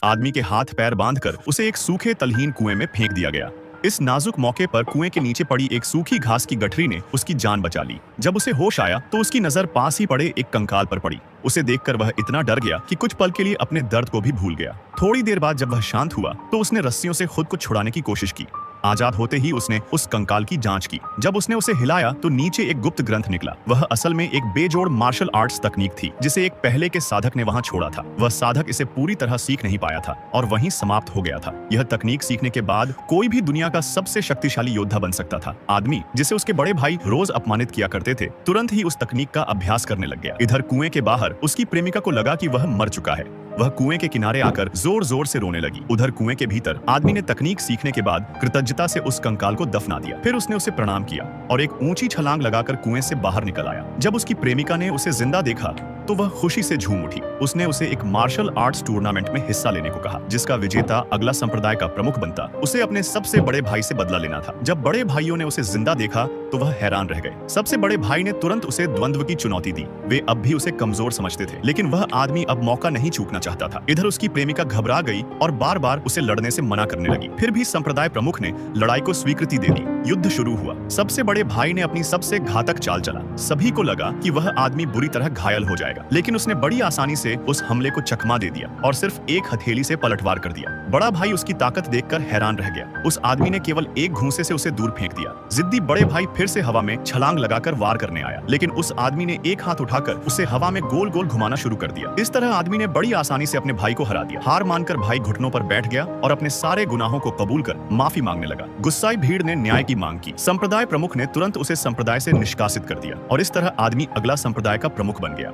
आदमी के हाथ पैर बांधकर उसे एक सूखे तलहीन कुएं में फेंक दिया गया। इस नाजुक मौके पर कुएं के नीचे पड़ी एक सूखी घास की गठरी ने उसकी जान बचा ली। जब उसे होश आया तो उसकी नजर पास ही पड़े एक कंकाल पर पड़ी। उसे देखकर वह इतना डर गया कि कुछ पल के लिए अपने दर्द को भी भूल गया। थोड़ी देर बाद जब वह शांत हुआ तो उसने रस्सियों से खुद को छुड़ाने की कोशिश की। आजाद होते ही उसने उस कंकाल की जांच की। जब उसने उसे हिलाया तो नीचे एक गुप्त ग्रंथ निकला। वह असल में एक बेजोड़ मार्शल आर्ट्स तकनीक थी जिसे एक पहले के साधक ने वहां छोड़ा था। वह साधक इसे पूरी तरह सीख नहीं पाया था और वहीं समाप्त हो गया था। यह तकनीक सीखने के बाद कोई भी दुनिया का सबसे शक्तिशाली योद्धा बन सकता था। आदमी जिसे उसके बड़े भाई रोज अपमानित किया करते थे, तुरंत ही उस तकनीक का अभ्यास करने लग गया। इधर कुएं के बाहर उसकी प्रेमिका को लगा कि वह मर चुका है। वह कुएं के किनारे आकर जोर जोर से रोने लगी। उधर कुएं के भीतर आदमी ने तकनीक सीखने के बाद कृतज्ञता से उस कंकाल को दफना दिया। फिर उसने उसे प्रणाम किया और एक ऊंची छलांग लगाकर कुएं से बाहर निकल आया। जब उसकी प्रेमिका ने उसे जिंदा देखा तो वह खुशी से झूम उठी। उसने उसे एक मार्शल आर्ट्स टूर्नामेंट में हिस्सा लेने को कहा, जिसका विजेता अगला संप्रदाय का प्रमुख बनता। उसे अपने सबसे बड़े भाई से बदला लेना था। जब बड़े भाइयों ने उसे जिंदा देखा तो वह हैरान रह गए। सबसे बड़े भाई ने तुरंत उसे द्वंद्व की चुनौती दी। वे अब भी उसे कमजोर समझते थे, लेकिन वह आदमी अब मौका नहीं चूकना चाहता था। इधर उसकी प्रेमिका घबरा गई और बार बार उसे लड़ने से मना करने लगी। फिर भी संप्रदाय प्रमुख ने लड़ाई को स्वीकृति दे दी। युद्ध शुरू हुआ। सबसे बड़े भाई ने अपनी सबसे घातक चाल चला। सभी को लगा कि वह आदमी बुरी तरह घायल हो जाएगा, लेकिन उसने बड़ी आसानी से उस हमले को चकमा दे दिया और सिर्फ एक हथेली से पलटवार कर दिया। बड़ा भाई उसकी ताकत देखकर हैरान रह गया। उस आदमी ने केवल एक घूंसे से उसे दूर फेंक दिया। जिद्दी बड़े भाई फिर से हवा में छलांग लगाकर वार करने आया, लेकिन उस आदमी ने एक हाथ उठाकर उसे हवा में गोल गोल घुमाना शुरू कर दिया। इस तरह आदमी ने बड़ी आसानी से अपने भाई को हरा दिया। हार मानकर भाई घुटनों पर बैठ गया और अपने सारे गुनाहों को कबूल कर माफी मांगने लगा। गुस्साई भीड़ ने न्याय की मांग की। संप्रदाय प्रमुख ने तुरंत उसे संप्रदाय से निष्कासित कर दिया और इस तरह आदमी अगला संप्रदाय का प्रमुख बन गया।